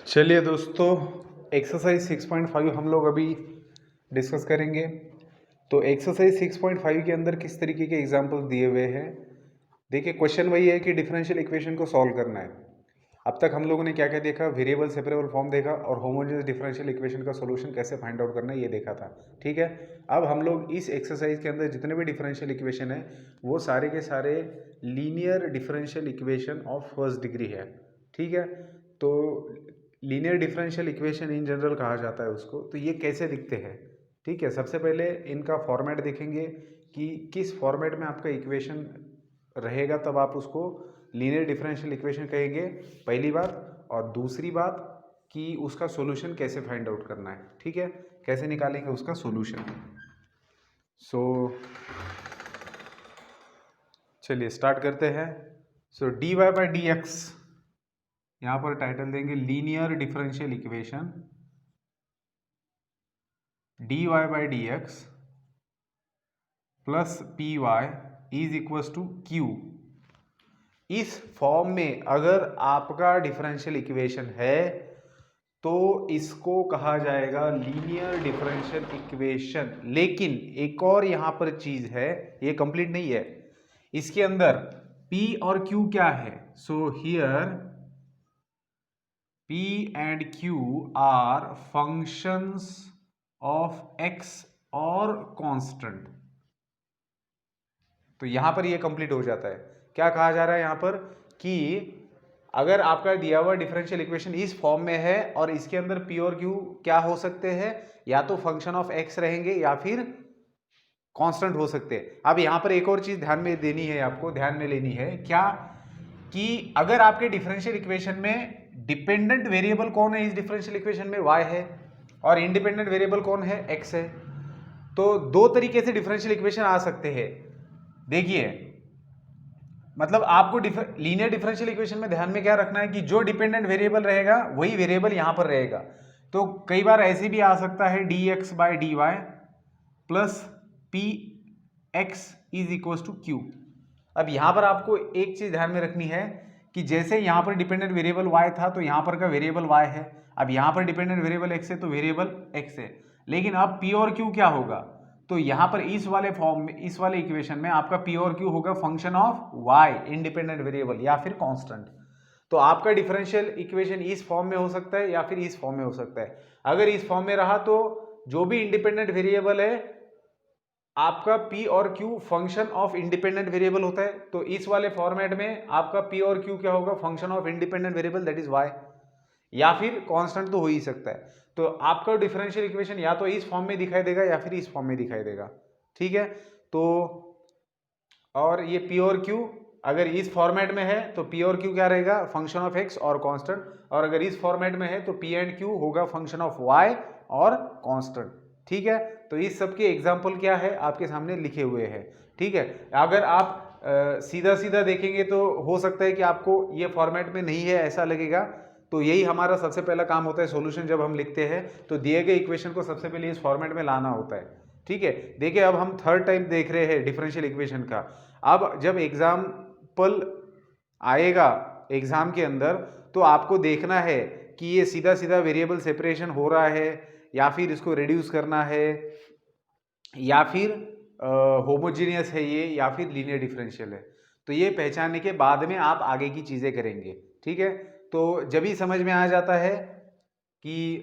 चलिए दोस्तों, एक्सरसाइज 6.5 हम लोग अभी डिस्कस करेंगे। तो एक्सरसाइज 6.5 के अंदर किस तरीके के एग्जाम्पल दिए हुए हैं। देखिए, क्वेश्चन वही है कि डिफरेंशियल इक्वेशन को सॉल्व करना है। अब तक हम लोगों ने क्या क्या देखा, वेरिएबल सेपरेबल फॉर्म देखा और होमोजेनियस डिफरेंशियल इक्वेशन का सॉल्यूशन कैसे फाइंड आउट करना है ये देखा था। ठीक है, अब हम लोग इस एक्सरसाइज के अंदर जितने भी डिफरेंशियल इक्वेशन है वो सारे के सारे linear differential equation of first degree है। ठीक है, तो linear differential equation in general कहा जाता है उसको। तो ये कैसे दिखते हैं, ठीक है। सबसे पहले इनका फॉर्मेट देखेंगे कि किस फॉर्मेट में आपका इक्वेशन रहेगा, तब आप उसको लीनियर डिफरेंशियल इक्वेशन कहेंगे, पहली बात। और दूसरी बात कि उसका सॉल्यूशन कैसे फाइंड आउट करना है। ठीक है, कैसे निकालेंगे उसका सॉल्यूशन। चलिए स्टार्ट करते हैं। D Y by D X, यहाँ पर टाइटल देंगे linear differential equation dy by D x plus P Y is equal to Q. इस फॉर्म में अगर आपका डिफरेंशियल इक्वेशन है तो इसको कहा जाएगा लीनियर डिफरेंशियल इक्वेशन। लेकिन एक और यहां पर चीज है, ये कंप्लीट नहीं है। इसके अंदर p और q क्या है? So here p and q are functions of x और कांस्टेंट। तो यहां पर ये कंप्लीट हो जाता है। क्या कहा जा रहा है यहां पर कि अगर आपका दिया हुआ डिफरेंशियल इक्वेशन इस फॉर्म में है और इसके अंदर p और q क्या हो सकते हैं, या तो फंक्शन ऑफ x रहेंगे या फिर कांस्टेंट हो सकते हैं। अब यहां पर एक और चीज ध्यान में देनी है, आपको ध्यान में लेनी है क्या, कि अगर आपके डिफरेंशियल इक्वेशन में डिपेंडेंट वेरिएबल कौन है, इस डिफरेंशियल इक्वेशन में y है और इंडिपेंडेंट वेरिएबल कौन है, x है। तो दो तरीके से डिफरेंशियल इक्वेशन आ सकते हैं। देखिए, मतलब आपको लीनियर डिफरेंशियल इक्वेशन में ध्यान में क्या रखना है कि जो डिपेंडेंट वेरिएबल रहेगा वही वेरिएबल यहां पर रहेगा। तो कई बार ऐसे भी आ सकता है dx by D Y plus P x is equal to Q. अब यहां पर आपको एक चीज ध्यान में रखनी है कि जैसे यहां पर डिपेंडेंट वेरिएबल y था तो यहां पर का वेरिएबल y है। अब यहां पर डिपेंडेंट वेरिएबल x है तो वेरिएबल x है। लेकिन अब p और q क्या होगा, तो यहां पर इस वाले फॉर्म में, इस वाले इक्वेशन में आपका p और q होगा function of y independent variable या फिर कांस्टेंट। तो आपका डिफरेंशियल इक्वेशन इस फॉर्म में हो सकता है या फिर इस फॉर्म में हो सकता है। अगर इस फॉर्म में रहा तो जो भी इंडिपेंडेंट वेरिएबल है आपका p और q function of independent variable होता है। तो इस वाले फॉर्मेट में आपका p और q क्या होगा, function of independent variable that is y, या फिर कांस्टेंट तो हो ही सकता है। तो आपका डिफरेंशियल इक्वेशन या तो इस फॉर्म में दिखाई देगा या फिर इस फॉर्म में दिखाई देगा। ठीक है, तो और ये p और q अगर इस फॉर्मेट में है तो p और q क्या रहेगा, फंक्शन ऑफ x और कांस्टेंट। और अगर इस फॉर्मेट में है तो p एंड q होगा फंक्शन ऑफ y और कांस्टेंट। ठीक है, तो इस सब के एग्जाम्पल क्या है आपके सामने लिखे हुए हैं। ठीक है, अगर आप सीधा सीधा देखेंगे तो हो सकता है कि आपको ये फॉर्मेट में नहीं है ऐसा लगेगा। तो यही हमारा सबसे पहला काम होता है, सॉल्यूशन जब हम लिखते हैं तो दिए गए इक्वेशन को सबसे पहले इस फॉर्मेट में लाना होता है। ठीक है, देखिए अब हम थर्ड टाइम देख रहे हैं डिफरेंशियल इक्वेशन का। अब जब एग्जाम्पल आएगा एग्जाम के अंदर तो आपको देखना है कि ये सीधा सीधा वेरिएबल सेपरेशन हो रहा है या फिर इसको रिड्यूस करना है या फिर होमोजीनियस है ये या फिर लीनियर डिफरेंशियल है। तो ये पहचानने के बाद में आप आगे की चीजें करेंगे। ठीक है, तो जब ही समझ में आ जाता है कि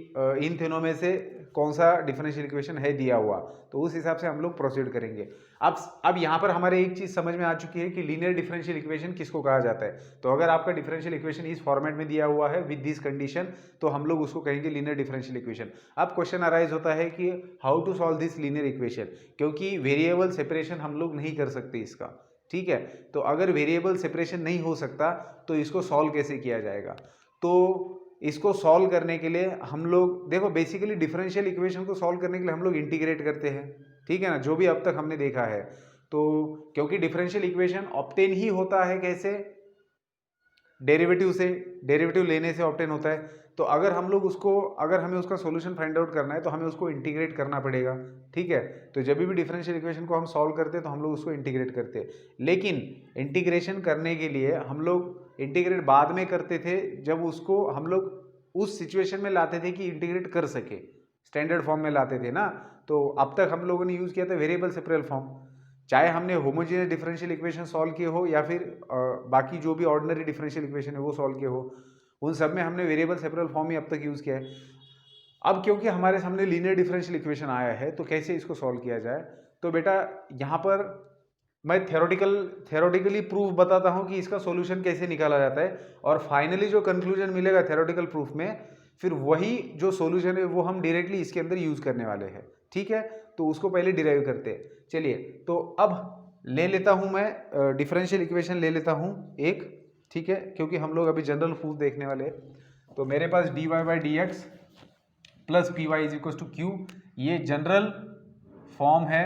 इन तीनों में से कौन सा डिफरेंशियल इक्वेशन है दिया हुआ, तो उस हिसाब से हम लोग प्रोसीड करेंगे। अब यहाँ पर हमारे एक चीज समझ में आ चुकी है कि लीनियर डिफरेंशियल इक्वेशन किसको कहा जाता है। तो अगर आपका डिफरेंशियल इक्वेशन इस फॉर्मेट में दिया हुआ है विद दिस कंडीशन तो हम लोग उसको कहेंगे लीनियर डिफरेंशियल इक्वेशन। अब क्वेश्चन अराइज होता है कि how to solve this linear equation, क्योंकि वेरिएबल सेपरेशन हम लोग नहीं कर सकते इसका। ठीक है, तो अगर वेरिएबल सेपरेशन नहीं हो सकता तो इसको सॉल्व कैसे किया जाएगा। तो इसको सॉल्व करने के लिए हम लोग देखो, बेसिकली डिफरेंशियल इक्वेशन को सॉल्व करने के लिए हम लोग इंटीग्रेट करते हैं। ठीक है ना, जो भी अब तक हमने देखा है। तो क्योंकि डिफरेंशियल इक्वेशन ऑब्टेन ही होता है कैसे, डेरिवेटिव से, डेरिवेटिव लेने से ऑब्टेन होता है। तो अगर हम लोग उसको, अगर हमें उसका सॉल्यूशन फाइंड आउट करना है तो हमें उसको इंटीग्रेट करना पड़ेगा। ठीक है, तो जब भी डिफरेंशियल इक्वेशन को हम सॉल्व करते हैं तो हम लोग उसको इंटीग्रेट करते हैं। लेकिन इंटीग्रेशन करने के लिए हम लोग इंटीग्रेट बाद में करते थे जब उसको हम लोग उस सिचुएशन में लाते थे कि इंटीग्रेट कर सके, स्टैंडर्ड फॉर्म में लाते थे ना। तो अब तक हम लोगों ने यूज किया था वेरिएबल सेपरेबल फॉर्म, चाहे हमने होमोजेनियस डिफरेंशियल इक्वेशन सॉल्व किए हो या फिर बाकी जो भी ऑर्डिनरी डिफरेंशियल इक्वेशन है वो सॉल्व किए हो, उन सब में हमने वेरिएबल सेपरेबल फॉर्म ही अब तक यूज किया है। अब क्योंकि हमारे सामने लीनियर डिफरेंशियल इक्वेशन आया है तो कैसे इसको सॉल्व किया जाए, तो बेटा यहाँ पर मैं थ्योरेटिकली प्रूफ बताता हूँ कि इसका सॉल्यूशन कैसे निकाला जाता है, और फाइनली जो कंक्लूजन मिलेगा थ्योरेटिकल प्रूफ में, फिर वही जो सॉल्यूशन है वो हम डायरेक्टली इसके अंदर यूज करने वाले हैं। ठीक है, तो उसको पहले डिराइव करते हैं। चलिए, तो अब ले लेता हूँ मैं डिफरेंशियल इक्वेशन ले लेता हूँ एक, ठीक है, क्योंकि हम लोग अभी जनरल प्रूफ देखने वाले हैं। तो मेरे पास dy by D x plus P Y is equal to Q, ये जनरल फॉर्म है,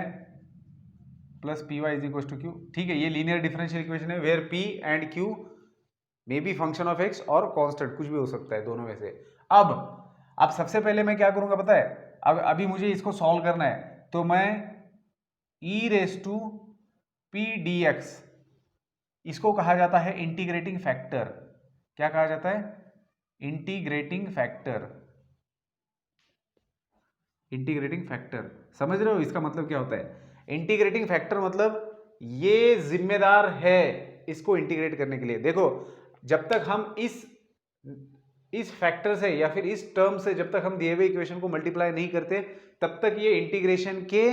plus P Y is equal to Q. ठीक है, ये लीनियर डिफरेंशियल इक्वेशन है where P and Q may be function of X और constant, कुछ भी हो सकता है दोनों में से। अब सबसे पहले मैं क्या करूंगा पता है, अब अभी मुझे इसको सॉल्व करना है, तो मैं e raise to P D X, इसको कहा जाता है इंटीग्रेटिंग फैक्टर। क्या कहा जाता है? Integrating factor. इंटीग्रेटिंग फैक्टर समझ रहे हो इसका मतलब क्या होता है? इंटीग्रेटिंग फैक्टर मतलब ये जिम्मेदार है इसको इंटीग्रेट करने के लिए। देखो, जब तक हम इस फैक्टर से या फिर इस टर्म से जब तक हम दिए हुए इक्वेशन को मल्टीप्लाई नहीं करते, तब तक ये इंटीग्रेशन के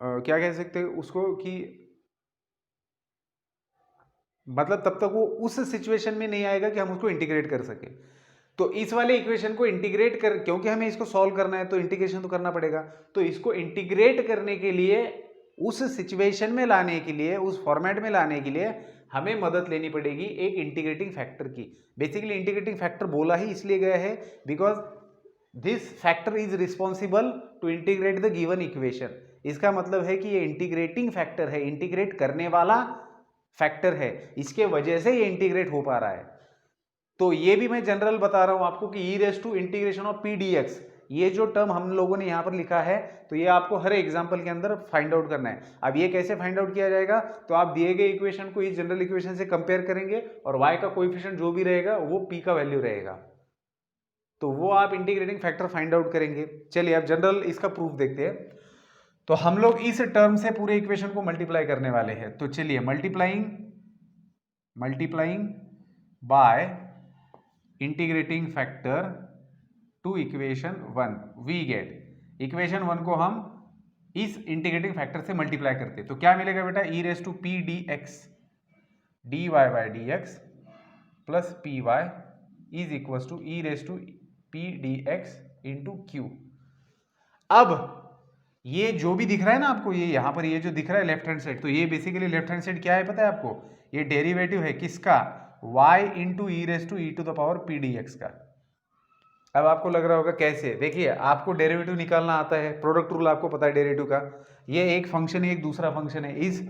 क्या कह सकते हैं उसको कि मतलब तब तक वो उस सिचुएशन में नहीं आएगा कि हम उसको इंटीग्रेट कर सके। तो इस वाले इक्वेशन को इंटीग्रेट कर, क्योंकि हमें इसको सॉल्व करना है तो इंटीग्रेशन तो करना पड़ेगा, तो इसको इंटीग्रेट करने के लिए, उस सिचुएशन में लाने के लिए, उस फॉर्मेट में लाने के लिए हमें मदद लेनी पड़ेगी एक इंटीग्रेटिंग फैक्टर की। बेसिकली इंटीग्रेटिंग फैक्टर बोला ही इसलिए गया है because this factor is responsible to integrate the given equation. इसका मतलब है कि ये इंटीग्रेटिंग फैक्टर है, इंटीग्रेट करने वाला फैक्टर है, इसके वजह से ये इंटीग्रेट हो पा रहा है। तो ये भी मैं जनरल बता रहा हूं आपको कि e raise to integration of P D x, ये जो टर्म हम लोगों ने यहां पर लिखा है, तो ये आपको हर एग्जांपल के अंदर फाइंड आउट करना है। अब ये कैसे फाइंड आउट किया जाएगा, तो आप दिए गए इक्वेशन को इस जनरल इक्वेशन से कंपेयर करेंगे और y का कोएफिशिएंट जो भी रहेगा वो p का वैल्यू रहेगा, तो वो आप इंटीग्रेटिंग फैक्टर फाइंड आउट करेंगे। चलिए अब जनरल इसका प्रूफ देखते हैं। तो हम लोग इस टर्म से पूरे इक्वेशन को मल्टीप्लाई करने वाले हैं। तो चलिए, multiplying by integrating factor to equation 1, we get equation 1 को हम इस इंटीग्रेटिंग फैक्टर से मल्टीप्लाई करते हैं। तो क्या मिलेगा बेटा? E raise to P D X D Y by D x plus P Y is equal to e raise to P D x into Q. अब ये जो भी दिख रहा है ना आपको, ये यहाँ पर ये जो दिख रहा है लेफ्ट हैंड साइड, तो ये बेसिकली लेफ्ट हैंड साइड क्या है पता है आपको? ये डेरिवेटिव है किसका? y into e raise to e to the power p D x का। अब आपको लग रहा होगा कैसे? देखिए, आपको डेरिवेटिव निकालना आता है, प्रोडक्ट रूल आपको पता है डेरिवेटिव का। ये एक फंक्शन है, एक दूसरा फंक्शन है, इस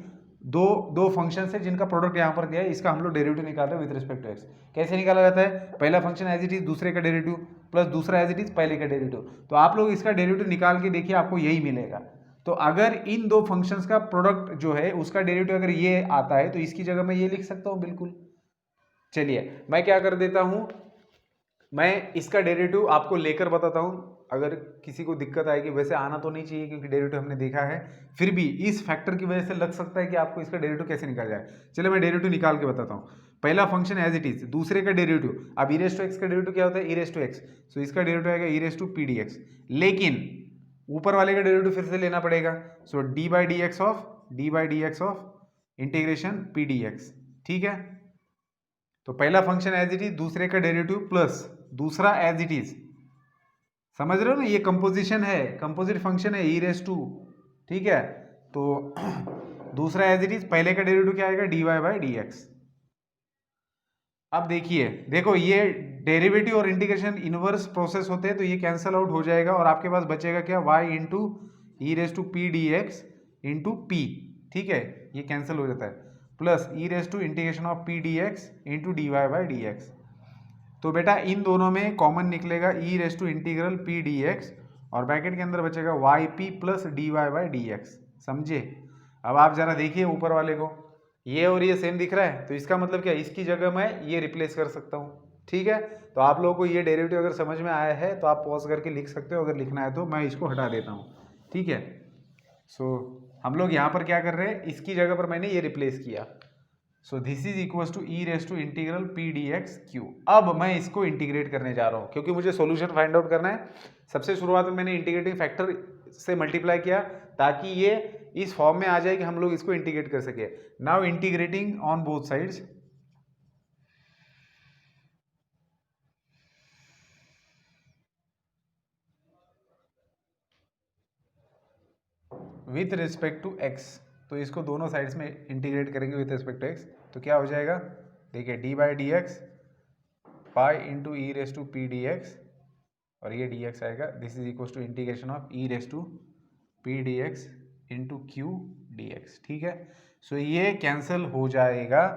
दो फंक्शन है जिनका प्रोडक्ट यहाँ पर दिया है, इसका हम लोग डेरिवेटिव निकाल रहे हैं विद रिस्पेक्ट टू एक्स। कैसे निकाला जाता है? पहला फंक्शन एज इट इज दूसरे का डेरिवेटिव प्लस दूसरा एज इट इज पहले का डेरिवेटिव। तो आप लोग इसका डेरिवेटिव निकाल के देखिए, आपको यही मिलेगा। तो अगर इन दो फंक्शंस का प्रोडक्ट जो है उसका डेरिवेटिव अगर ये आता है, तो इसकी जगह मैं ये लिख सकता हूँ बिल्कुल। चलिए, मैं क्या कर देता हूँ, मैं इसका डेरिवेटिव आपको लेकर बताता हूँ। अगर किसी को दिक्कत आएगी, वैसे आना तो नहीं चाहिए क्योंकि डेरिवेटिव हमने देखा है, फिर भी इस फैक्टर की वजह से लग सकता है कि आपको इसका डेरिवेटिव कैसे निकाल जाए। चलिए मैं डेरिवेटिव निकाल के बताता हूँ। पहला फंक्शन एज इट इज, दूसरे का डेरिवेटिव। अब ई रेस टू एक्स का डेरिवेटिव क्या होता है? E raise to X, so इसका डेरिवेटिव आएगा e raise to P D X, लेकिन ऊपर वाले का डेरिवेटिव फिर से लेना पड़ेगा। So D by D X of integration P D x. ठीक है, तो पहला फंक्शन एज इट इज, दूसरे का डेरिवेटिव प्लस दूसरा एज इट इज। समझ रहे हो ना, ये कंपोजिशन है, कंपोजिट फंक्शन है ई रेस टू। ठीक है, तो दूसरा एज इट इज, पहले का डेरिवेटिव क्या आएगा? D Y by D x. अब देखिए, देखो ये डेरिवेटिव और इंटीग्रेशन इनवर्स प्रोसेस होते हैं, तो ये कैंसल आउट हो जाएगा और आपके पास बचेगा क्या? y into e raise to P D x into P. ठीक है, ये कैंसिल हो जाता है, plus e raise to integration of P D x into D Y by D x. तो बेटा इन दोनों में कॉमन निकलेगा e raise to integral P D x और ब्रैकेट के अंदर बचेगा Y P plus D Y by D X. समझे? अब आप जरा देखिए ऊपर वाले को, ये और ये सेम दिख रहा है, तो इसका मतलब क्या? इसकी जगह मैं ये रिप्लेस कर सकता हूँ। ठीक है, तो आप लोगों को ये डेरिवेटिव अगर समझ में आया है तो आप पॉज करके लिख सकते हो, अगर लिखना है तो मैं इसको हटा देता हूँ। ठीक है, सो हम लोग यहाँ पर क्या कर रहे हैं, इसकी जगह पर मैंने ये रिप्लेस किया। So this is equal to e raise to integral P D x q. अब मैं इसको इंटीग्रेट करने जा रहा हूँ क्योंकि मुझे सॉल्यूशन फाइंड आउट करना है। सबसे शुरुआत में मैंने इंटीग्रेटिंग फैक्टर से मल्टीप्लाई किया ताकि ये इस फॉर्म में आ जाए कि हम लोग इसको इंटीग्रेट कर सके। Now integrating on both sides, with respect to x. तो इसको दोनों साइड्स में इंटीग्रेट करेंगे विथ रिस्पेक्ट टू एक्स, तो क्या हो जाएगा, देखिए d by D x pi into e raise to P D x, और ये डी एक्स आएगा। This is equal to integration of e raise to P D x into q d x. ठीक है, सो ये कैंसिल हो जाएगा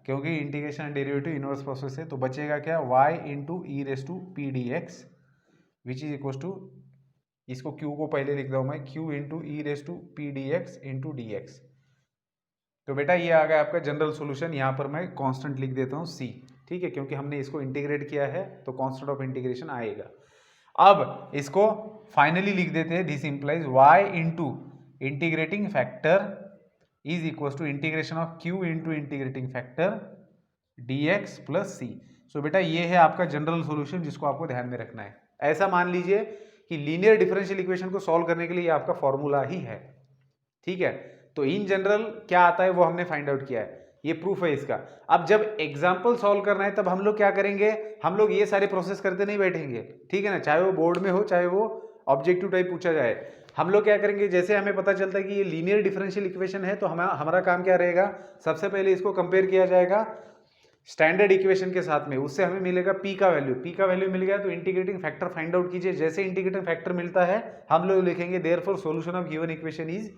क्योंकि integration derivative inverse process है। तो बचेगा क्या, y into e raise to P D x which is equal to, इसको q को पहले लिख रहा हूँ मैं, q into e raise to P D x into d x. तो बेटा ये आ गया आपका जनरल सॉल्यूशन। यहाँ पर मैं कांस्टेंट लिख देता हूँ c। ठीक है, क्योंकि हमने इसको इंटीग्रेट किया है तो कांस्टेंट ऑफ इंटीग्रेशन आएगा। अब इसको फाइनली लिख देते हैं, this implies y into integrating factor is equal to integration of q into integrating factor dx plus c। So बेटा ये है आपका जनरल सॉल्यूशन जिसको आपको ध्यान में रखना है। ऐसा मान लीजिए कि लीनियर डिफरेंशियल इक्वेशन को सॉल्व करने के लिए आपका फॉर्मूला ही है। ठीक है, तो इन जनरल क्या आता है वो हमने फाइंड आउट किया है, ये प्रूफ है इसका। अब जब एग्जाम्पल सॉल्व करना है तब हम लोग क्या करेंगे, हम लोग ये सारे प्रोसेस करते नहीं बैठेंगे। ठीक है ना, चाहे वो बोर्ड में हो चाहे वो ऑब्जेक्टिव टाइप पूछा जाए, हम लोग क्या करेंगे, जैसे हमें पता चलता है कि ये लीनियर डिफरेंशियल इक्वेशन है तो हमारा काम क्या रहेगा, सबसे पहले इसको कंपेयर किया जाएगा स्टैंडर्ड इक्वेशन के साथ में। उससे हमें मिलेगा p का वैल्यू, p का वैल्यू मिल गया तो इंटीग्रेटिंग फैक्टर फाइंड आउट कीजिए। जैसे इंटीग्रेटिंग फैक्टर मिलता है हम लोग लिखेंगे therefore solution of given equation is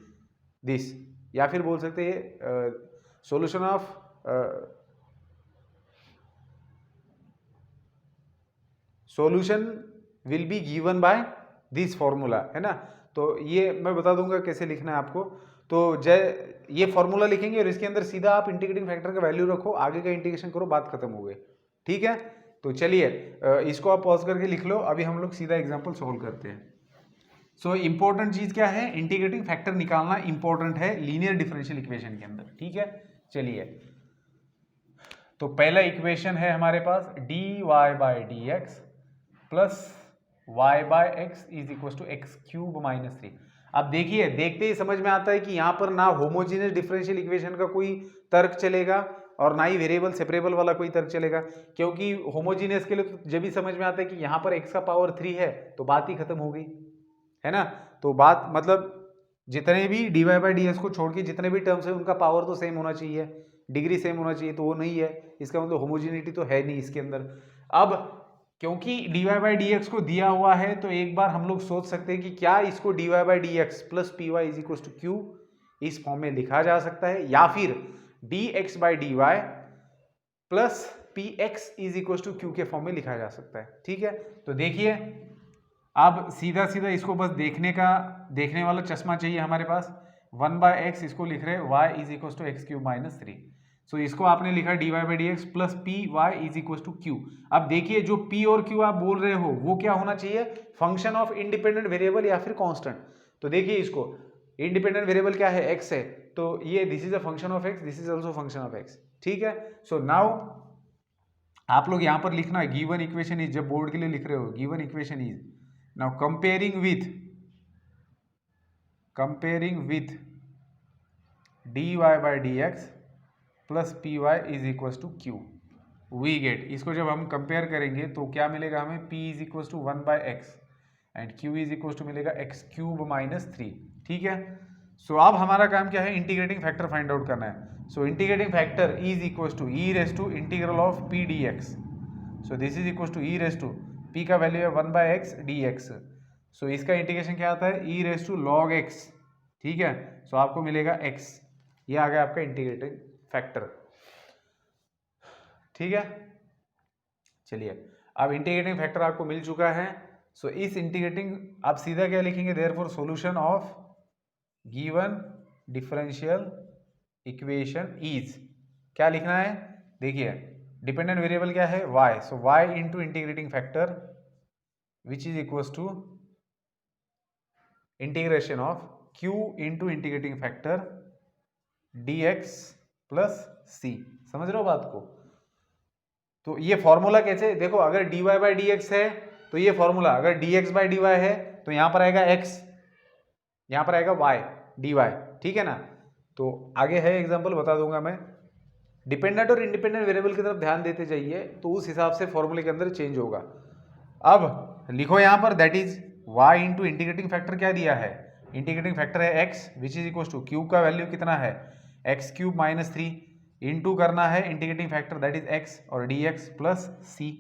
this, या फिर बोल सकते हैं solution of solution will be given by this formula, है ना। तो ये मैं बता दूंगा कैसे लिखना है आपको। तो ये फॉर्मूला लिखेंगे और इसके अंदर सीधा आप इंटीग्रेटिंग फैक्टर का वैल्यू रखो, आगे का इंटीग्रेशन करो, बात खत्म हो गई। ठीक है, तो चलिए इसको आप पॉज करके लिख लो, अभी हम लोग सीधा एग्जांपल सॉल्व करते हैं। सो इंपॉर्टेंट चीज क्या है, इंटीग्रेटिंग फैक्टर निकालना इंपॉर्टेंट है लीनियर डिफरेंशियल इक्वेशन के अंदर। ठीक है, चलिए तो पहला इक्वेशन है हमारे पास dy by D x plus y by x is equal to x cube minus 3। अब देखिए, देखते ही समझ में आता है कि यहाँ पर ना होमोजीनियस डिफरेंशियल इक्वेशन का कोई तर्क चलेगा और ना ही वेरिएबल सेपरेबल वाला कोई तर्क चलेगा, क्योंकि होमोजीनियस के लिए तो जब भी समझ में आता है कि यहाँ पर x का पावर 3 है तो बात ही खत्म हो गई, है ना। तो बात मतलब जितने भी dy बाई डी एक्स को छोड़ के जितने भी टर्म्स है उनका पावर तो सेम होना चाहिए, डिग्री सेम होना चाहिए, तो वो नहीं है, इसका मतलब होमोजीनिटी तो है नहीं इसके अंदर। अब क्योंकि dy बाई डी एक्स को दिया हुआ है तो एक बार हम लोग सोच सकते हैं कि क्या इसको dy by D x plus P Y is equal to Q इस फॉर्म में लिखा जा सकता है, या फिर dx by D Y plus P x is equal to q के फॉर्म में लिखा जा सकता है। ठीक है, तो देखिए अब सीधा सीधा इसको बस देखने वाला चश्मा चाहिए हमारे पास। 1 बाय एक्स इसको लिख रहे हैं y is equal to x cube minus 3। So इसको आपने लिखा dy by D x plus P Y is equal to Q. अब देखिए जो p और q आप बोल रहे हो वो क्या होना चाहिए, फंक्शन ऑफ इंडिपेंडेंट वेरिएबल या फिर कांस्टेंट। तो देखिए इसको इंडिपेंडेंट वेरिएबल क्या है, x है, तो ये this is a function of x, this is also function of x। ठीक है, सो नाउ आप लोग यहां पर लिखना है गिवन इक्वेशन इज, जब बोर्ड के लिए लिख रहे हो given equation is, now comparing with dy by D x plus P Y is equal to q we get. इसको जब हम कंपेयर करेंगे तो क्या मिलेगा हमें, p is equal to 1 by x and q is equal to मिलेगा x cube minus 3। ठीक है, सो अब हमारा काम क्या है, इंटीग्रेटिंग फैक्टर फाइंड आउट करना है। So integrating factor is equal to e raise to integral of P D x. So this is equal to e raise to p का वैल्यू है 1 by x d x. So इसका integration क्या आता है, e raise to log x. ठीक है, सो आपको मिलेगा x, ये आ गया आपका इंटीग्रेटिंग फैक्टर। ठीक है, चलिए अब इंटीग्रेटिंग फैक्टर आपको मिल चुका है। सो इस इंटीग्रेटिंग आप सीधा क्या लिखेंगे, therefore solution of given differential equation is, क्या लिखना है, देखिए डिपेंडेंट वेरिएबल क्या है y, so y into integrating factor which is equals to integration of q into integrating factor dx plus c। समझ रहे हो बात को? तो ये फॉर्मूला कैसे देखो, अगर dy बाई dx है तो ये फॉर्मूला, अगर dx बाई dy है तो यहां पर आएगा x, यहां पर आएगा y dy, ठीक है ना। तो आगे है एग्जांपल बता दूंगा मैं। डिपेंडेंट और इंडिपेंडेंट वेरिएबल की तरफ ध्यान देते जाइए तो उस हिसाब से फॉर्मूले के अंदर चेंज होगा। अब लिखो यहां पर that is y into integrating factor क्या दिया है, इंटीग्रेटिंग फैक्टर है x which is equal to cube का वैल्यू कितना है एक्स क्यूब माइनस 3 इंटू करना है integrating factor that is x और dx प्लस c।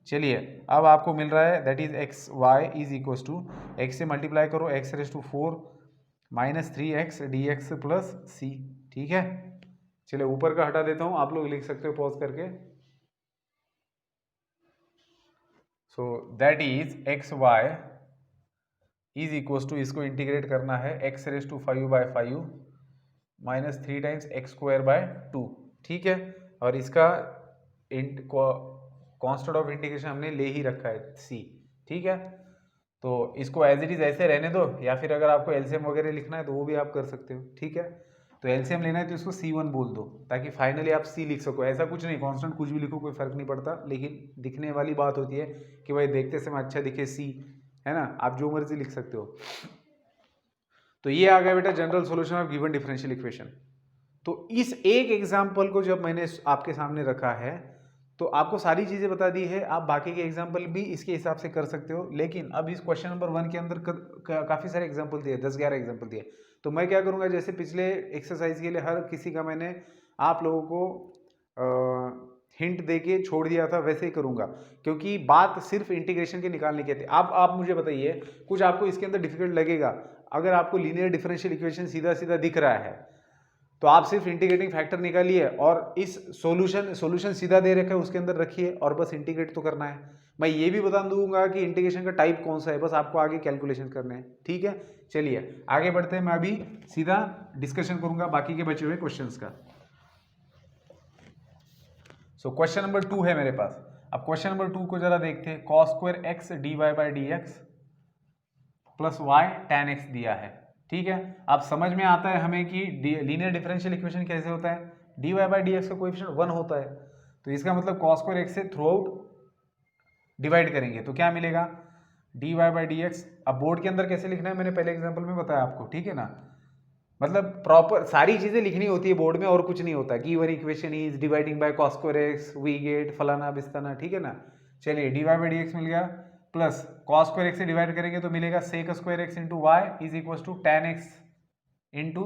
चलिए अब आपको मिल रहा है that is x Y is equal to x से मल्टीप्लाई करो x raise to 4 minus 3x dx plus c, ठीक है। चलिए ऊपर का हटा देता हूं, आप लोग लिख सकते हो पॉज करके। So that is x Y is equal to, इसको इंटीग्रेट करना है x raise to 5/5 minus 3 times x square by 2, ठीक है। और इसका कांस्टेंट ऑफ इंटीग्रेशन हमने ले ही रखा है c, ठीक है। तो इसको एज इट इज ऐसे रहने दो, या फिर अगर आपको एलसीएम वगैरह लिखना है तो वो भी आप कर सकते हो, ठीक है। तो एलसीएम लेना है तो इसको c1 बोल दो ताकि फाइनली आप c लिख सको। ऐसा कुछ नहीं, कांस्टेंट कुछ भी लिखो कोई फर्क नहीं पड़ता, लेकिन दिखने वाली बात होती है कि भाई देखते समय अच्छा दिखे c, है ना। आप जो मर्जी लिख सकते हो। तो ये आ गया बेटा general solution of given differential equation. तो इस एक एग्जाम्पल को जब मैंने आपके सामने रखा है तो आपको सारी चीजें बता दी है, आप बाकी के एग्जाम्पल भी इसके हिसाब से कर सकते हो। लेकिन अब इस क्वेश्चन नंबर 1 के अंदर काफी सारे एग्जाम्पल दिए, 10-11 एग्जाम्पल दिए। तो मैं क्या करूंगा, जैसे पिछले एक्सरसाइज के लिए हर किसी का मैंने आप लोगों को हिंट देके छोड़ दिया था, वैसे ही करूंगा, क्योंकि बात सिर्फ इंटीग्रेशन के निकालने की थी। अब आप मुझे बताइए, कुछ आपको इसके अंदर डिफिकल्ट लगेगा। अगर आपको लीनियर डिफरेंशियल इक्वेशन सीधा सीधा दिख रहा है तो आप सिर्फ इंटीग्रेटिंग फैक्टर निकालिए और इस सॉल्यूशन सीधा दे रखा है उसके अंदर रखिए और बस इंटीग्रेट तो करना है। मैं ये भी बता दूंगा कि इंटीग्रेशन का टाइप कौन सा है, बस आपको आगे कैलकुलेशन करने हैं, ठीक है। चलिए आगे बढ़ते हैं, मैं अभी सीधा डिस्कशन करूंगा बाकी के बचे हुए क्वेश्चंस का। सो क्वेश्चन नंबर 2 है मेरे पास। अब क्वेश्चन नंबर 2 को जरा देखते हैं। cos square x D Y by D x plus y tan x दिया है, ठीक है। अब समझ में आता है हमें कि लीनियर डिफरेंशियल इक्वेशन कैसे होता है, D Y by D x का कोएफिशिएंट 1 होता है, तो इसका मतलब cos स्क्वायर एक्स से थ्रू आउट डिवाइड करेंगे तो क्या मिलेगा D Y by D x. अब बोर्ड के अंदर कैसे लिखना है मैंने पहले एग्जाम्पल में बताया आपको, ठीक है ना। मतलब प्रॉपर सारी चीजें लिखनी होती है बोर्ड में और कुछ नहीं होता। Given equation is dividing by cos square X we get फलाना बिस्ताना, ठीक है ना। चलिए D Y by D X मिल गया, प्लस cos स्क्वायर एक्स से डिवाइड करेंगे तो मिलेगा sec square X into Y is equal to tan x into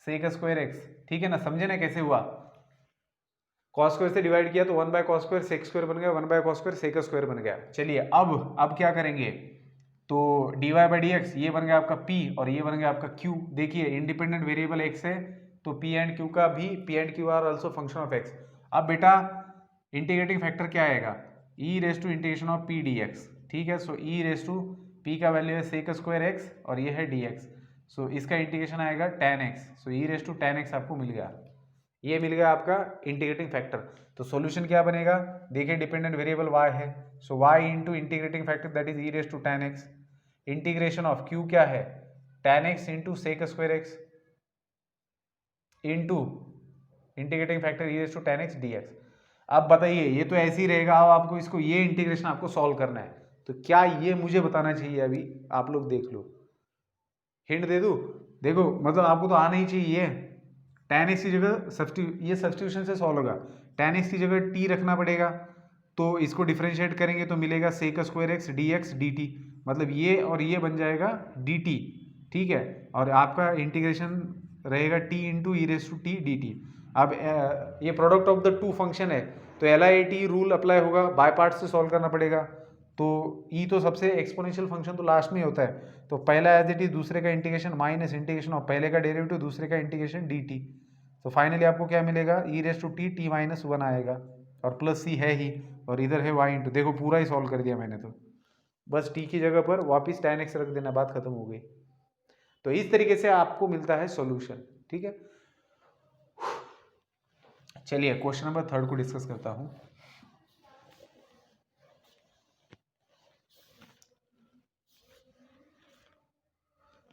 sec square X, ठीक है ना। समझे ना कैसे हुआ, cos स्क्वायर से डिवाइड किया तो 1 by cos square sec square बन गया, 1 by cos square sec square बन गया। चलिए अब क्या करेंगे, तो d Y by D x ये बन गया आपका p और ये बन गया आपका q। देखिए इंडिपेंडेंट वेरिएबल x है तो p एंड q का भी p and q are also function of x। अब बेटा इंटीग्रेटिंग फैक्टर क्या आएगा, e raise to integration of p dx, ठीक है। सो e रेस टू p का वैल्यू है sec स्क्वायर x और ये है dx, सो इसका इंटीग्रेशन आएगा tan x, सो e raise to tan x आपको मिल गया, ये मिल गया आपका इंटीग्रेटिंग फैक्टर। तो सॉल्यूशन क्या बनेगा, देखिए डिपेंडेंट वेरिएबल y है, so y into integrating factor that is e raise to tan x, integration of q क्या है tan x into sec square x into integrating factor e raise to tan x dx। अब बताइए ये तो ऐसे ही रहेगा, अब आपको इसको ये इंटीग्रेशन आपको सॉल्व करना है, तो क्या ये मुझे बताना चाहिए, अभी आप लोग देख लो, हिंट दे दूं। देखो मतलब आपको तो आना ही चाहिए, tan x की जगह ये सब्स्टिट्यूशन से सॉल्व होगा, tan x की जगह t रखना पड़ेगा, तो इसको डिफरेंशिएट करेंगे तो मिलेगा sec square x dx dt, मतलब ये और ये बन जाएगा dt, ठीक है। और आपका इंटीग्रेशन रहेगा t into e raise to t d t. अब ये product of the two function है तो LIT रूल अप्लाई होगा, बाय पार्ट से सॉल्व करना पड़ेगा। तो e तो सबसे एक्सपोनेंशियल फंक्शन तो लास्ट में ही होता है, तो पहला एज इट इज दूसरे का इंटीग्रेशन माइनस इंटीग्रेशन ऑफ पहले का डेरिवेटिव दूसरे का इंटीग्रेशन dt। तो फाइनली आपको क्या मिलेगा e raise to t t minus 1 आएगा और प्लस c है ही, और इधर है y इंटू, देखो पूरा ही सॉल्व कर दिया मैंने, तो बस t की जगह पर वापस tan x रख देना, बात खत्म हो गई। तो इस तरीके से आपको मिलता है सॉल्यूशन, ठीक है। चलिए क्वेश्चन नंबर 3 को डिस्कस करता हूं।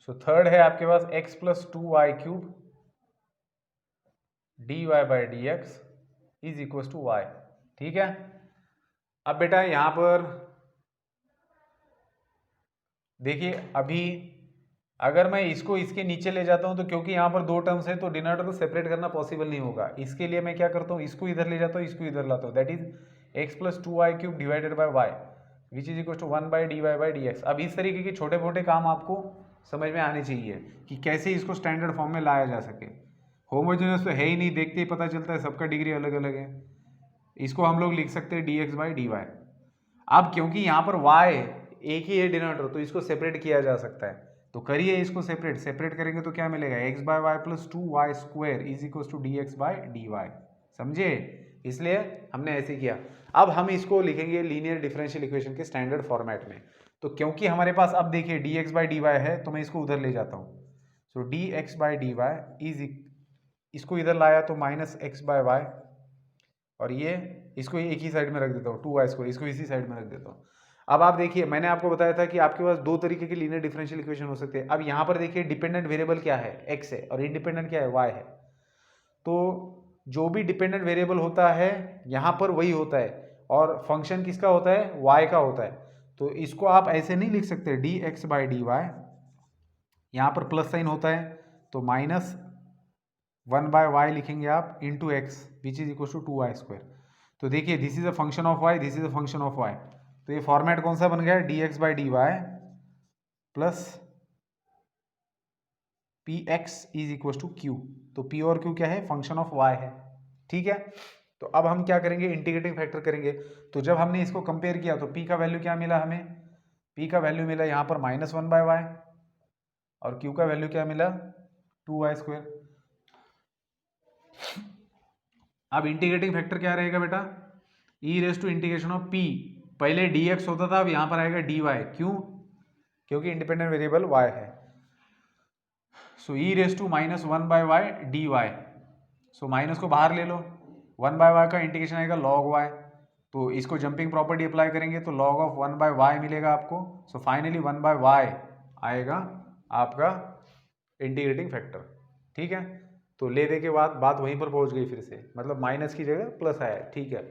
सो थर्ड है आपके पास x plus 2y³ dy/dx is equal to y। ठीक है, अब बेटा यहां पर देखिए, अभी अगर मैं इसको इसके नीचे ले जाता हूं तो क्योंकि यहां पर दो टर्म्स है तो डिनोमिनेटर को सेपरेट करना पॉसिबल नहीं होगा। इसके लिए मैं क्या करता हूं, इसको इधर ले जाता हूं, इसको इधर लाता हूं, that is x plus 2y³ divided by y which is equal to 1/dy/dx। अब इस तरीके के छोटे मोटे काम आपको समझ में आने चाहिए कि कैसे इसको स्टैंडर्ड फॉर्म में लाया जा सके। होमोजेनियस तो है ही नहीं, देखते ही पता चलता है सबका डिग्री अलग अलग है। इसको हम लोग लिख सकते हैं dx/dy। अब क्योंकि यहाँ पर y एक ही है डिनोमिनेटर तो इसको सेपरेट किया जा सकता है, तो करिए इसको सेपरेट करेंगे तो क्या मिलेगा, x/y plus 2y² is equal to dx/dy। समझे, इसलिए हमने ऐसे किया। अब हम इसको लिखेंगे लीनियर डिफरेंशियल इक्वेशन के स्टैंडर्ड फॉर्मेट में। तो क्योंकि हमारे पास अब देखिए dx/dy है तो मैं इसको उधर ले जाता हूँ। सो dx/dy इज, इसको इधर लाया तो -x/y और ये इसको एक ही साइड में रख देता हूँ 2y², इसको इसी साइड में रख देता हूँ। अब आप देखिए, मैंने आपको बताया था कि आपके पास दो तरीके के लीनियर डिफरेंशियल इक्वेशन हो सकते हैं। अब यहाँ पर देखिए डिपेंडेंट वेरिएबल क्या है, x है, और इंडिपेंडेंट क्या है, y है। तो जो भी डिपेंडेंट वेरिएबल होता है यहाँ पर वही होता है, और फंक्शन किसका होता है, y का होता है। तो इसको आप ऐसे नहीं लिख सकते dx/dy, यहाँ पर प्लस साइन होता है तो -1/y लिखेंगे आप into x which is equal to 2y²। तो देखिए this is a function of y, this is a function of y। तो ये फॉर्मेट कौन सा बन गया, dx/dy plus px is equal to q। तो p और q क्या है, फंक्शन ऑफ y है। ठीक है, तो अब हम क्या करेंगे, इंटीग्रेटिंग फैक्टर करेंगे। तो जब हमने इसको कंपेयर किया तो p का वैल्यू क्या मिला हमें, p का वैल्यू मिला यहाँ पर -1/y और q का वैल्यू क्या मिला 2y²। अब इंटीग्रेटिंग फैक्टर क्या रहेगा बेटा, e⁻∫ ऑफ p, पहले dx होता था अब यहां पर आएगा dy। क्यों, क्योंकि इंडिपेंडेंट वेरिएबल y है। सो e⁻⁻1/y dy। सो माइनस को बाहर ले लो, 1/y का इंटीग्रेशन आएगा log y। तो इसको जंपिंग प्रॉपर्टी अप्लाई करेंगे तो log ऑफ 1/y मिलेगा आपको। सो फाइनली 1/y आएगा आपका इंटीग्रेटिंग फैक्टर। ठीक है, तो ले दे के बाद बात वहीं पर पहुंच गई फिर से, मतलब माइनस की जगह प्लस आया। ठीक है,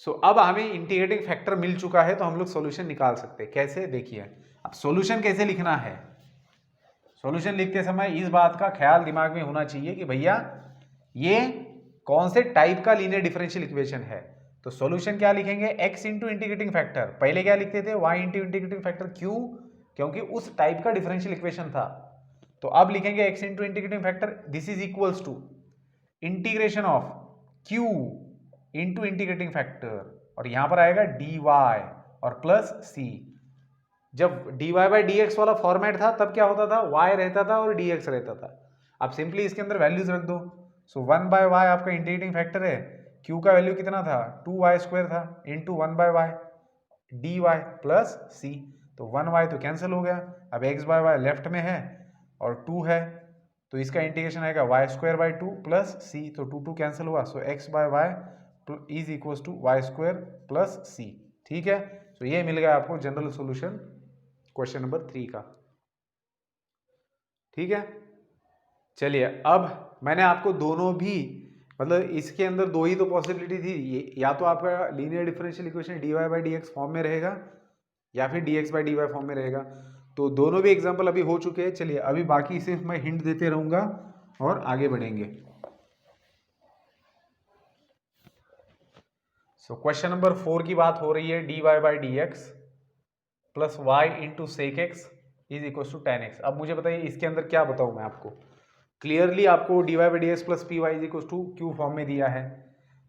सो अब हमें इंटीग्रेटिंग फैक्टर मिल चुका है तो हम लोग सॉल्यूशन निकाल सकते हैं। कैसे, देखिए अब सॉल्यूशन कैसे लिखना है। सॉल्यूशन लिखते समय इस बात का ख्याल दिमाग में होना चाहिए कि भैया ये कौन से टाइप का लीनियर डिफरेंशियल इक्वेशन है। तो सॉल्यूशन क्या लिखेंगे, x इंटू इंटीग्रेटिंग फैक्टर, पहले क्या लिखते थे y इंटू इंटीग्रेटिंग फैक्टर। क्यों, क्योंकि उस टाइप का डिफरेंशियल इक्वेशन था। तो अब लिखेंगे x into integrating factor, this is equals to integration of q into integrating factor, और यहां पर आएगा dy और प्लस c। जब dy/dx वाला फॉर्मेट था तब क्या होता था, y रहता था और dx रहता था। अब सिंपली इसके अंदर वैल्यूज रख दो। सो 1/y आपका इंटीग्रेटिंग फैक्टर है, q का वैल्यू कितना था 2y² था into 1/y dy plus c। तो 1y तो कैंसिल हो गया, अब x/y लेफ्ट में है और 2 है तो इसका इंटीग्रेशन आएगा y²/2 प्लस c। तो 2 कैंसिल हुआ, so x/y is equal to y² plus c। ठीक है, तो ये मिल गया आपको जनरल सॉल्यूशन क्वेश्चन नंबर 3 का। ठीक है, चलिए अब मैंने आपको दोनों भी, मतलब इसके अंदर दो ही तो पॉसिबिलिटी थी, या तो आपका linear differential equation dy/dx form में रहेगा या फिर dx/dy फॉर्म में रहेगा। तो दोनों भी एग्जांपल अभी हो चुके हैं। चलिए अभी बाकी सिर्फ मैं हिंट देते रहूंगा और आगे बढ़ेंगे। सो क्वेश्चन नंबर 4 की बात हो रही है, dy/dx plus y into sec x is equal to tan x। अब मुझे बताइए इसके अंदर क्या बताऊं मैं आपको। क्लियरली आपको dy/dx plus P Y is equal to q form में दिया है।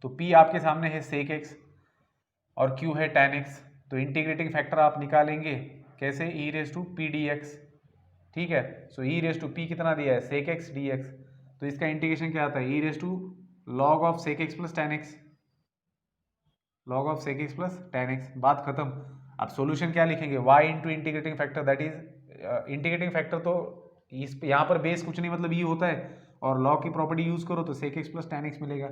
तो p आपके सामने है सेक एक्स और q है tan x। तो इंटीग्रेटिंग फैक्टर आप निकालेंगे कैसे, e⁻p⁑dx। ठीक है, सो e⁻p कितना दिया है, सेक एक्स dx। तो इसका इंटीग्रेशन क्या आता है, e⁻log of sec x plus tan x, log of sec x plus tan x। बात खत्म। अब सॉल्यूशन क्या लिखेंगे, y into integrating factor, that is integrating factor तो इस यहाँ पर बेस कुछ नहीं, मतलब ये होता है और log की प्रॉपर्टी यूज करो तो sec x plus tan x मिलेगा।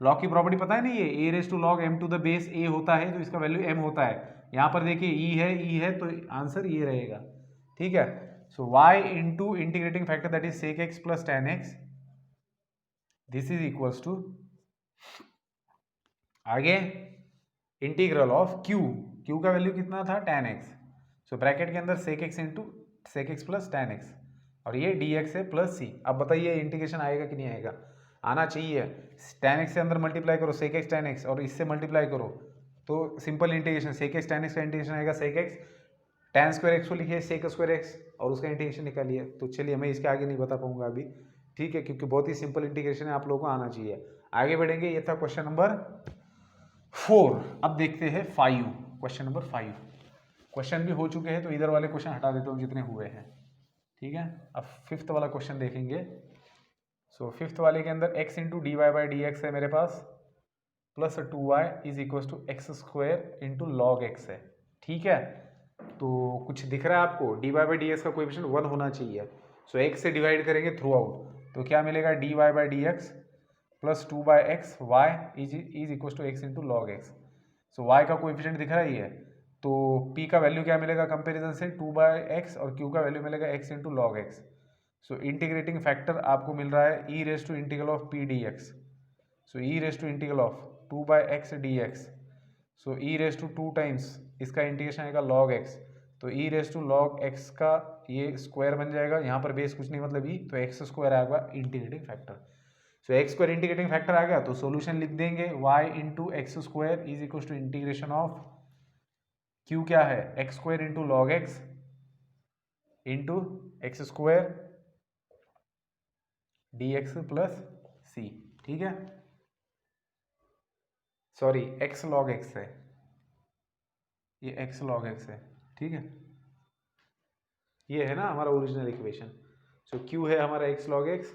log की प्रॉपर्टी पता है नहीं है, a raise to log m to the base a होता है तो इसका वैल्यू m होता है। यहाँ पर देखिए e है तो आंसर ये रहेगा। ठीक है, so y into integrating factor that is sec x plus tan x, this is equals to आगे इंटीग्रल ऑफ q का वैल्यू कितना था tan x, सो ब्रैकेट के अंदर sec x into sec x plus tan x और ये dx है plus c। अब बताइए इंटीग्रेशन आएगा कि नहीं आएगा, आना चाहिए। tan x से अंदर मल्टीप्लाई करो sec x tan x और इससे मल्टीप्लाई करो तो simple integration sec x tan x का इंटीग्रेशन आएगा sec x, tan square x को लिखिए sec स्क्वायर x और उसका इंटीग्रेशन निकालिए। तो चलिए मैं इसके आगे नहीं बता पाऊंगा अभी, ठीक है, क्योंकि बहुत ही सिंपल इंटीग्रेशन है, आप लोगों को आना चाहिए। आगे बढ़ेंगे, ये था क्वेश्चन नंबर 4। अब देखते हैं 5, क्वेश्चन नंबर 5। क्वेश्चन भी हो चुके हैं तो इधर वाले क्वेश्चन हटा देता हूँ जितने हुए हैं, ठीक है। अब 5th वाला क्वेश्चन देखेंगे। सो 5th वाले के अंदर x into D Y by D X है मेरे पास, plus 2y is equal to X square into log X है, ठीक है। तो कुछ दिख रहा है आपको, D Y by D x का कोएफिशिएंट 1 होना चाहिए। सो x से डिवाइड करेंगे थ्रू आउट तो क्या मिलेगा, D Y by D x plus 2 by X Y is equal to X into log x. So y का कोएफिशिएंट दिख रहा है ये, तो p का वैल्यू क्या मिलेगा कंपैरिजन से 2 बाई एक्स और q का वैल्यू मिलेगा x into log x. So integrating factor आपको मिल रहा है e raise to integral of p d x. So e raise to integral of 2 by x d x, so e raise to 2 times इसका integration आएगा log x, तो e raise to log x का ये square बन जाएगा, यहाँ पर base कुछ नहीं मतलब e, तो x स्क्वायर आएगा integrating factor. So X square integrating factor आ गया तो सॉल्यूशन लिख देंगे y into X square is equal to integration of q क्या है, X square into log X into X square D x plus C, ठीक है। सॉरी x log x है, ये x log x है, ठीक है। ये है ना हमारा ओरिजिनल इक्वेशन। सो q है हमारा x log x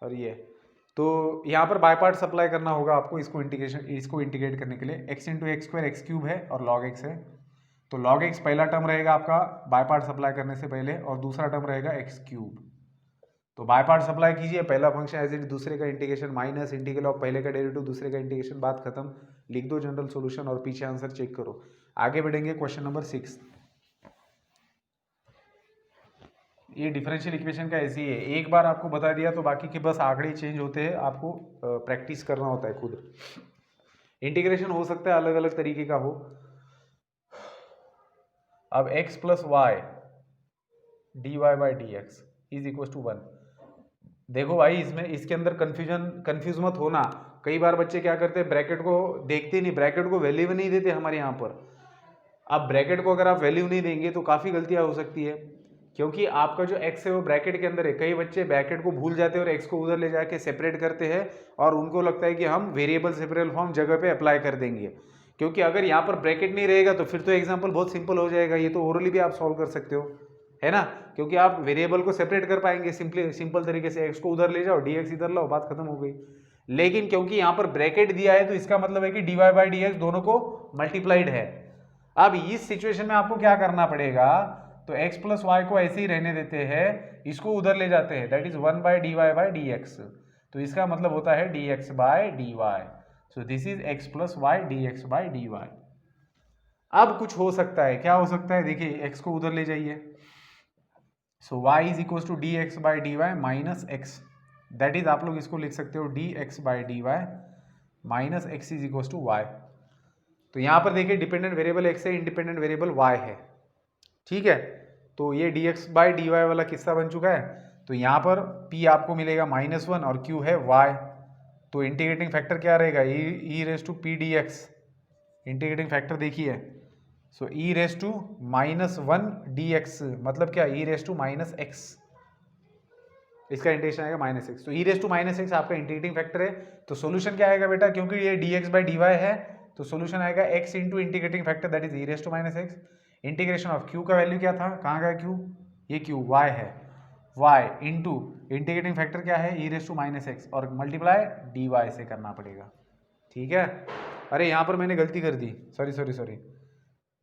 और ये, तो यहाँ पर बाय पार्ट सप्लाई करना होगा आपको इसको इंटीग्रेट करने के लिए। x into X square x cube है और log x है, तो log x पहला टर्म रहेगा आपका बाय पार्ट सप्लाई करने से पहले और दूसरा टर्म रहेगा एक्स क्यूब। तो बाय पार्ट सप्लाई कीजिए, पहला फंक्शन एज इट, दूसरे का इंटीग्रेशन माइनस इंटीग्रल ऑफ पहले का डेरिवेटिव दूसरे का इंटीग्रेशन, बात खत्म। लिख दो जनरल सॉल्यूशन और पीछे आंसर चेक करो। आगे बढ़ेंगे क्वेश्चन नंबर 6। ये डिफरेंशियल इक्वेशन का ऐसी है, एक बार आपको बता दिया तो बाकी के बस आंकड़े चेंज होते हैं, आपको प्रैक्टिस करना होता है खुद। इंटीग्रेशन हो सकता है अलग अलग तरीके का हो। अब x plus y d Y by D x is equal to 1। देखो भाई इसमें इसके अंदर कंफ्यूज मत होना। कई बार बच्चे क्या करते हैं, ब्रैकेट को देखते नहीं, ब्रैकेट को वैल्यू नहीं देते हमारे यहाँ पर। अब ब्रैकेट को अगर आप वैल्यू नहीं देंगे तो काफ़ी गलतियाँ हो सकती है, क्योंकि आपका जो x है वो ब्रैकेट के अंदर है। कई बच्चे ब्रैकेट को भूल जाते हैं और x को उधर ले जाके सेपरेट करते हैं और उनको लगता है कि हम वेरिएबल सेपरेबल फॉर्म जगह पे अप्लाई कर देंगे, क्योंकि अगर यहाँ पर ब्रैकेट नहीं रहेगा तो फिर तो एग्जाम्पल बहुत सिंपल हो जाएगा। ये तो ओरली भी आप सॉल्व कर सकते हो, है ना, क्योंकि आप वेरिएबल को सेपरेट कर पाएंगे सिंपल तरीके से। x को उधर ले जाओ, dx इधर लाओ, बात खत्म हो गई। लेकिन क्योंकि यहाँ पर ब्रैकेट दिया है तो इसका मतलब है कि dy बाई डी एक्स दोनों को मल्टीप्लाइड है। अब इस सिचुएशन में आपको क्या करना पड़ेगा, तो x प्लस वाई को ऐसे ही रहने देते हैं, इसको उधर ले जाते हैं, that is 1 by D Y by D x. तो इसका मतलब होता है dx by D y. So this is x plus y d x by D y. अब कुछ हो सकता है, क्या हो सकता है, देखिए x को उधर ले जाइए, so y is equal to d x by D y minus x, that is आप लोग इसको लिख सकते हो d x by D y minus x is equal to y. तो यहाँ पर देखिए डिपेंडेंट वेरिएबल x है, इंडिपेंडेंट वेरिएबल y है, ठीक है। तो ये dx बाई डी वाई वाला किस्सा बन चुका है। तो यहाँ पर p आपको मिलेगा -1 और q है y, तो इंटीग्रेटिंग फैक्टर क्या रहेगा, e raise to P D X. Integrating factor देखिए, so e raise to -1 dx मतलब क्या, e रेज टू -x, इसका इंटीग्रेशन आएगा -x। तो e रेज टू -x आपका इंटीग्रेटिंग फैक्टर है। तो सॉल्यूशन क्या आएगा बेटा, क्योंकि ये dx बाई डी वाई है तो सॉल्यूशन आएगा x into integrating factor that is e raise to -x। Integration of q का वैल्यू क्या था, कहाँ गया q, ये q y है, y इंटू इंटीग्रेटिंग फैक्टर क्या है, e रेज टू -x और मल्टीप्लाई dy से करना पड़ेगा, ठीक है। अरे यहाँ पर मैंने गलती कर दी, sorry,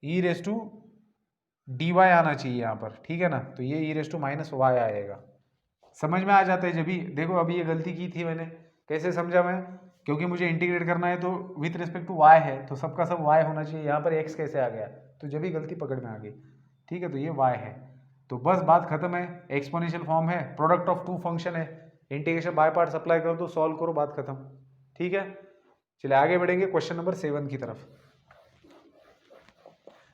e raise to dy आना चाहिए यहाँ पर, ठीक है ना। तो ये e रेज टू -y आएगा, समझ में आ जाता है जब भी। देखो अभी ये गलती की थी मैंने, कैसे समझा मैं, क्योंकि मुझे इंटीग्रेट करना है तो विथ रिस्पेक्ट टू y है, तो सबका सब y होना चाहिए, यहाँ पर x कैसे आ गया, तो जब भी गलती पकड़ में आ गई। ठीक है, तो ये y है, तो बस बात खत्म है। एक्सपोनेंशियल फॉर्म है, प्रोडक्ट ऑफ टू फंक्शन है, इंटीग्रेशन बाय पार्ट्स अप्लाई कर दो, सॉल्व करो, बात खत्म। ठीक है, चलिए आगे बढ़ेंगे क्वेश्चन नंबर 7 की तरफ।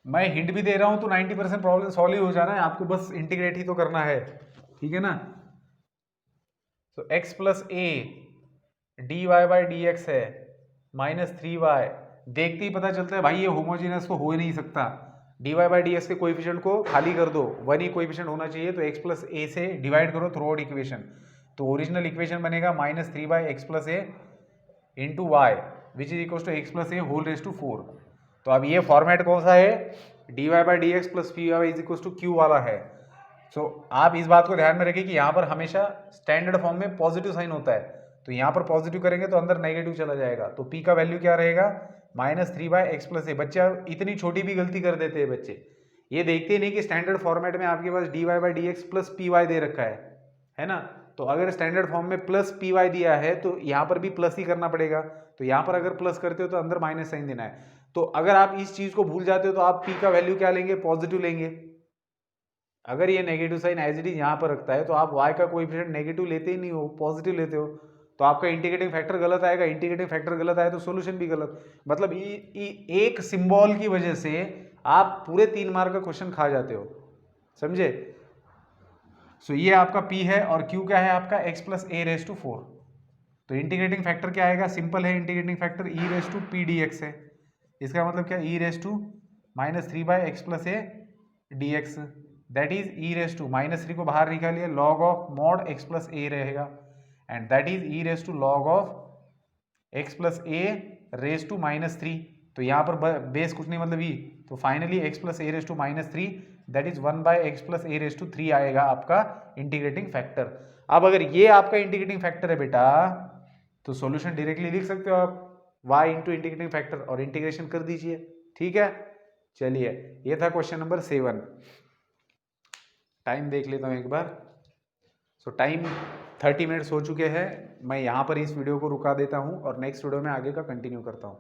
मैं हिंट भी दे रहा हूं तो 90% प्रॉब्लम सॉल्व ही हो जाना है, आपको बस इंटीग्रेट ही तो करना है। ठीक है ना, तो x plus A D Y by D X है माइनस 3y। देखते ही पता चलता है भाई ये होमोजेनियस तो हो ही नहीं सकता। D Y by D X के कोएफिशिएंट को खाली कर दो, वन ही कोएफिशिएंट होना चाहिए, तो x प्लस ए से डिवाइड करो थ्रू आउट इक्वेशन, तो ओरिजिनल इक्वेशन बनेगा minus 3y X plus A into Y which is equal to X plus A whole raise to 4। तो अब ये फॉर्मेट कौन सा है, D Y by D x plus P Y is equal to Q वाला है। सो आप इस बात को ध्यान में रखिए कि यहाँ पर हमेशा स्टैंडर्ड फॉर्म में पॉजिटिव साइन होता है, तो यहाँ पर पॉजिटिव करेंगे तो अंदर नेगेटिव चला जाएगा, तो p का वैल्यू क्या रहेगा माइनस 3 एक्स प्लस ए। बच्चे इतनी छोटी भी गलती कर देते हैं बच्चे, ये देखते ही नहीं कि स्टैंडर्ड फॉर्मेट में आपके पास D Y by D x plus P Y दे रखा है ना, तो अगर स्टैंडर्ड फॉर्म में प्लस पी वाई दिया है तो यहाँ पर भी प्लस ही करना पड़ेगा, तो यहाँ पर अगर प्लस करते हो तो अंदर माइनस साइन देना है। तो अगर आप इस चीज को भूल जाते हो तो आप p का वैल्यू क्या लेंगे, पॉजिटिव लेंगे। अगर ये negative sign as it is यहाँ पर रखता है तो आप y का कोएफिशिएंट नेगेटिव लेते ही नहीं हो, पॉजिटिव लेते हो, तो आपका इंटीग्रेटिंग फैक्टर गलत आएगा, इंटीग्रेटिंग फैक्टर गलत आया तो सॉल्यूशन भी गलत। मतलब एक सिंबल की वजह से आप पूरे 3 मार्क का क्वेश्चन खा जाते हो, समझे। सो ये आपका p है और q क्या है आपका x plus A raise to 4। तो इंटीग्रेटिंग फैक्टर क्या आएगा, सिंपल है, integrating factor e raise to P D X है। इसका मतलब क्या, e raise to minus 3 by X plus A D X, that is e raise to minus 3 को बाहर निकालिए, log of mod x plus A रहेगा, and that is e raise to log of x plus A raise to minus 3। तो यहाँ पर base कुछ नहीं मतलब e, तो finally x plus A raise to minus 3 that is 1 by X plus A raise to 3 आएगा आपका integrating factor. अब अगर ये आपका इंटीग्रेटिंग फैक्टर है बेटा तो सॉल्यूशन डायरेक्टली लिख सकते हो आप y इंटू इंटीग्रेटिंग फैक्टर और इंटीग्रेशन कर दीजिए। ठीक है, चलिए ये था क्वेश्चन नंबर 7। टाइम देख लेता हूँ एक बार। सो टाइम 30 मिनट्स हो चुके हैं, मैं यहाँ पर इस वीडियो को रुका देता हूँ और नेक्स्ट वीडियो में आगे का कंटिन्यू करता हूँ।